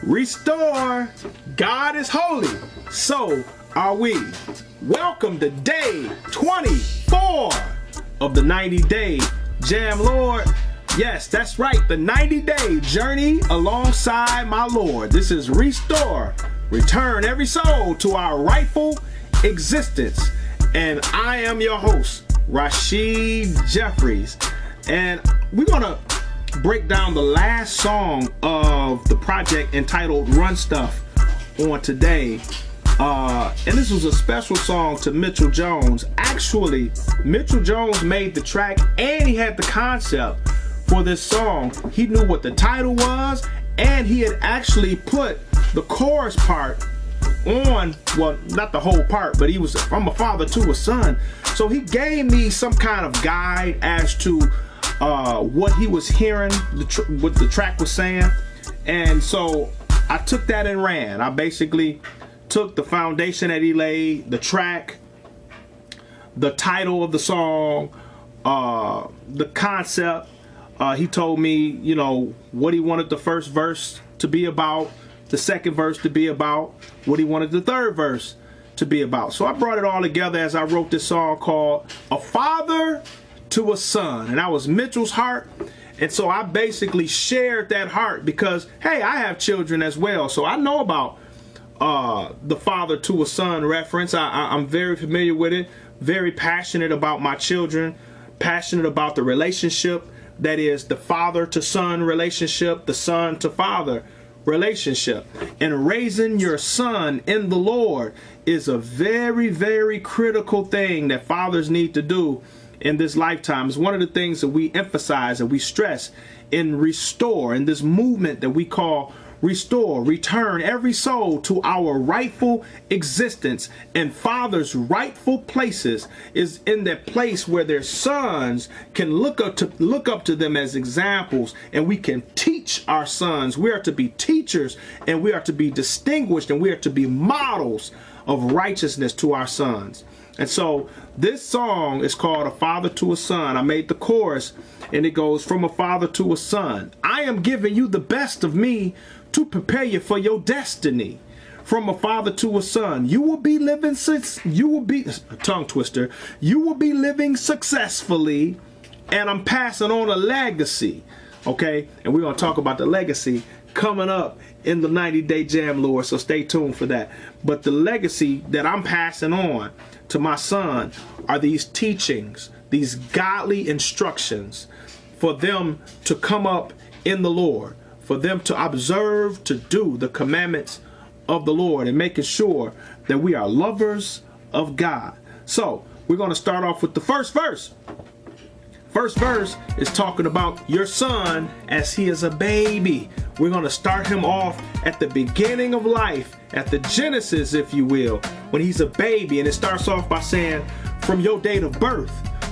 Restore. God is holy. So are we. Welcome to day 24 of the 90-day Jam Lord. Yes, that's right. The 90-day journey alongside my Lord. This is Restore. Return every soul to our rightful existence. And I am your host, Rashid Jeffries. And we're going to break down the last song of the project entitled Run Stuff on today. And this was a special song to Mitchell Jones. Actually, Mitchell Jones made the track and he had the concept for this song. He knew what the title was, and he had actually put the chorus part on, well, not the whole part, but he was from a father to a son. So he gave me some kind of guide as to what he was hearing, what the track was saying. And so I took that and ran. I basically took the foundation that he laid, the track, the title of the song, the concept. He told me, you know, what he wanted the first verse to be about, the second verse to be about, what he wanted the third verse to be about. So I brought it all together as I wrote this song called A Father to a Son. And that was Mitchell's heart. And so I basically shared that heart because, hey, I have children as well. So I know about the father to a son reference. I'm very familiar with it, very passionate about my children, passionate about the relationship that is the father to son relationship, the son to father relationship. And raising your son in the Lord is a very, very critical thing that fathers need to do in this lifetime. It's one of the things that we emphasize and we stress in Restore, in this movement that we call Restore. Return every soul to our rightful existence. And fathers' rightful places is in that place where their sons can look up to them as examples, and we can teach our sons. We are to be teachers, and we are to be distinguished, and we are to be models of righteousness to our sons. And so this song is called A Father to a Son. I made the chorus, and it goes, from a father to a son, I am giving you the best of me to prepare you for your destiny. From a father to a son, you will be living tongue twister. You will be living successfully, and I'm passing on a legacy. Okay, and we're gonna talk about the legacy coming up in the 90-day Jam Lord, so stay tuned for that. But the legacy that I'm passing on to my son are these teachings, these godly instructions for them to come up in the Lord, for them to observe, to do the commandments of the Lord, and making sure that we are lovers of God. So we're going to start off with the first verse. First verse is talking about your son as he is a baby. We're going to start him off at the beginning of life, at the Genesis, if you will, when he's a baby. And it starts off by saying, from your date of birth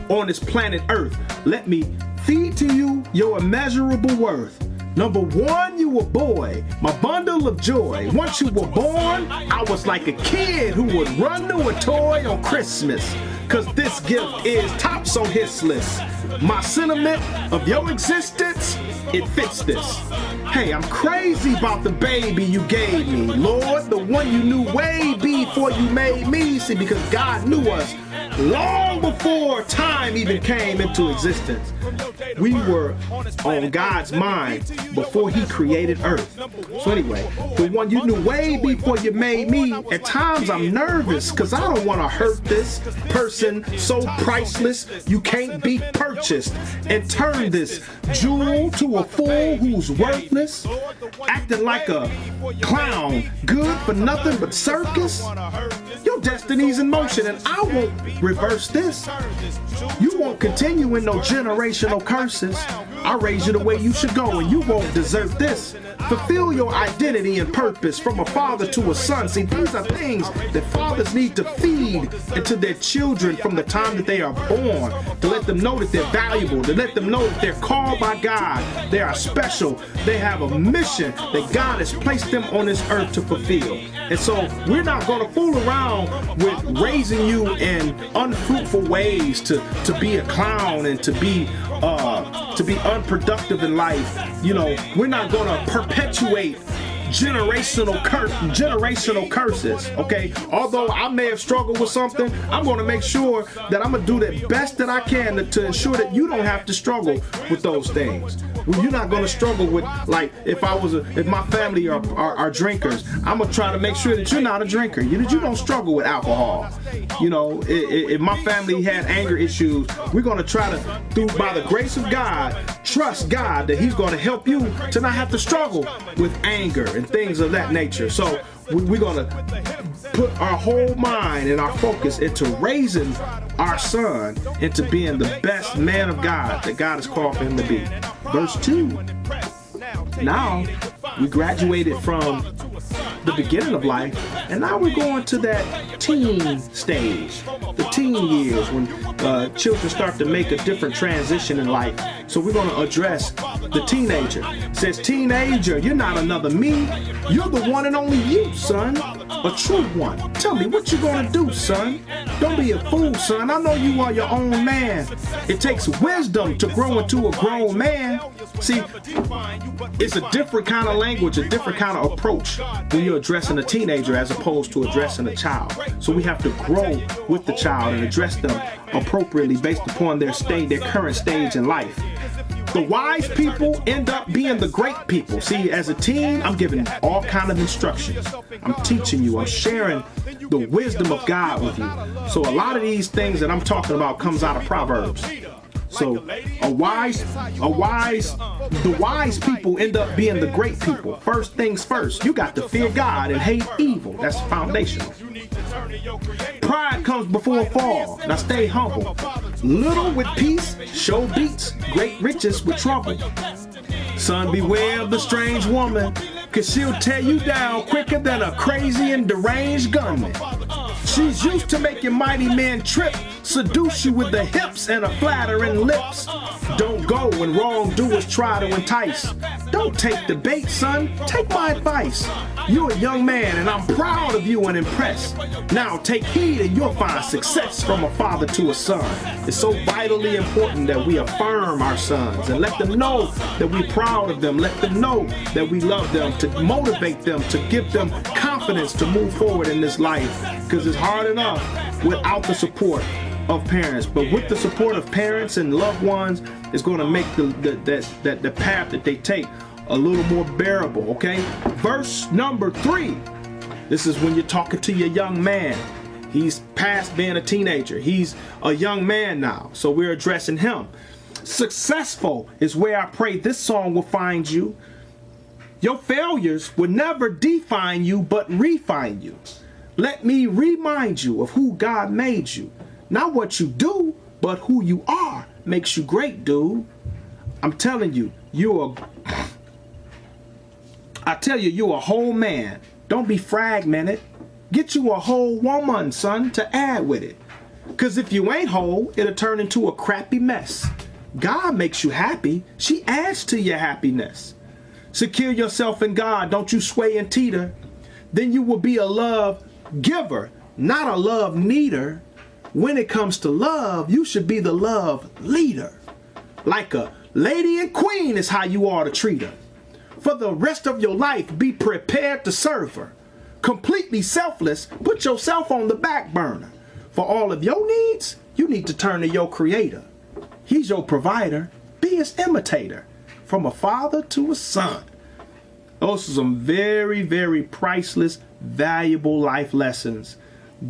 on this planet Earth, let me feed to you your immeasurable worth. Number one, you were boy, my bundle of joy. Once you were born, I was like a kid who would run to a toy on Christmas, cause this gift is tops on his list. My sentiment of your existence, it fits this. Hey, I'm crazy about the baby you gave me, Lord, the one you knew way before you made me. See, because God knew us long before time even came into existence. We were on God's mind before he created earth. So anyway, the one you knew way before you made me, at times I'm nervous because I don't want to hurt this person so priceless you can't be purchased, and turn this jewel to a fool who's worthless, acting like a clown, good for nothing but circus. Your destiny's in motion and I won't reverse this. You won't continue in no generational curses. I raise you the way you should go and you won't desert this. Fulfill your identity and purpose from a father to a son. See, these are things that fathers need to feed into their children from the time that they are born, to let them know that they're valuable, to let them know that they're called by God, they are special, they have a mission that God has placed them on this earth to fulfill. And so we're not going to fool around with raising you in unfruitful ways to be a clown and to be unproductive in life. You know, we're not going to perpetuate generational curses. Okay, although I may have struggled with something, I'm going to make sure that I'm going to do the best that I can to ensure that you don't have to struggle with those things. Well, you're not going to struggle with, like, if my family are drinkers, I'm going to try to make sure that you're not a drinker. You don't struggle with alcohol. You know, if my family had anger issues, we're going to try to, by the grace of God, trust God that He's going to help you to not have to struggle with anger and things of that nature. So we're going to put our whole mind and our focus into raising our son into being the best man of God that God has called for him to be. Verse 2. Now we graduated from the beginning of life, and now we're going to that teen stage, the teen years, when children start to make a different transition in life. So we're going to address the teenager. It says, teenager, you're not another me. You're the one and only you, son. A true one. Tell me, what you gonna do, son? Don't be a fool, son. I know you are your own man. It takes wisdom to grow into a grown man. See, it's a different kind of language, a different kind of approach when you're addressing a teenager as opposed to addressing a child. So we have to grow with the child and address them appropriately based upon their current stage in life. The wise people end up being the great people. See, as a teen, I'm giving all kind of instructions. I'm teaching you. I'm sharing the wisdom of God with you. So a lot of these things that I'm talking about comes out of Proverbs. So the wise people end up being the great people. First things first, you got to fear God and hate evil. That's foundational. Pride comes before a fall. Now stay humble. Little with peace, show beats. Great riches with trouble. Son, beware of the strange woman, 'cause she'll tear you down quicker than a crazy and deranged gunman. She's used to making mighty men trip, seduce you with the hips and a flattering lips. Don't go when wrongdoers try to entice. Don't take the bait, son. Take my advice. You're a young man, and I'm proud of you and impressed. Now take heed, and you'll find success from a father to a son. It's so vitally important that we affirm our sons and let them know that we're proud of them. Let them know that we love them, to motivate them, to give them confidence to move forward in this life. Because it's hard enough without the support of parents, but with the support of parents and loved ones, it's going to make the path that they take a little more bearable. Okay, verse number 3. This is when you're talking to your young man. He's past being a teenager. He's a young man now, so we're addressing him. Successful is where I pray this song will find you. Your failures will never define you, but refine you. Let me remind you of who God made you. Not what you do, but who you are makes you great, dude. I'm telling you, you're a whole man. Don't be fragmented. Get you a whole woman, son, to add with it. 'Cause if you ain't whole, it'll turn into a crappy mess. God makes you happy. She adds to your happiness. Secure yourself in God. Don't you sway and teeter. Then you will be a love giver, not a love needer. When it comes to love, you should be the love leader. Like a lady and queen is how you ought to treat her. For the rest of your life, be prepared to serve her. Completely selfless, put yourself on the back burner. For all of your needs, you need to turn to your creator. He's your provider. Be his imitator. From a father to a son. Those are some very, very priceless, valuable life lessons.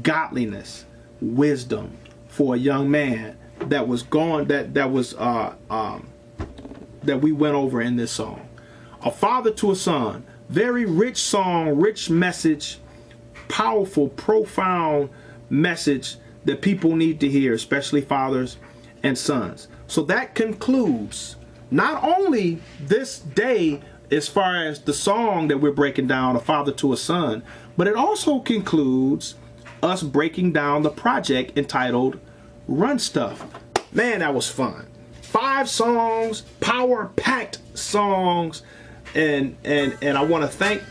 Godliness, wisdom for a young man that was gone, that we went over in this song. A father to a son. Very rich song, rich message, powerful, profound message that people need to hear, especially fathers and sons. So that concludes not only this day as far as the song that we're breaking down, A Father to a Son, but it also concludes us breaking down the project entitled Run Stuff. Man, that was fun. 5 songs, power-packed songs, and I want to thank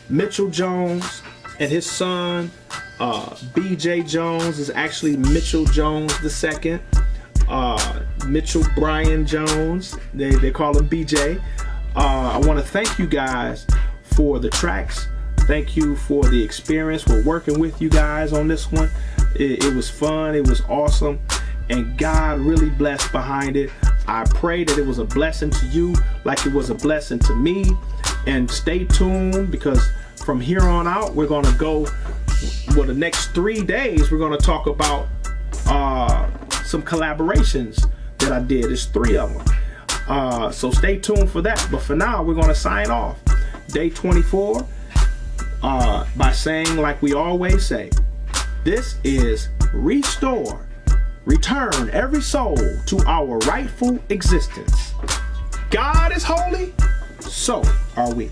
Mitchell Jones and his son. BJ Jones is actually Mitchell Jones II. Mitchell Brian Jones, they call him BJ. I want to thank you guys for the tracks. Thank you for the experience. We're working with you guys on this one. It was fun. It was awesome. And God really blessed behind it. I pray that it was a blessing to you like it was a blessing to me. And stay tuned, because from here on out, we're going to go, well, the next 3 days, we're going to talk about some collaborations that I did. There's 3 of them. So stay tuned for that. But for now, we're going to sign off. Day 24 by saying, like we always say, this is restore. Return every soul to our rightful existence. God is holy, so are we.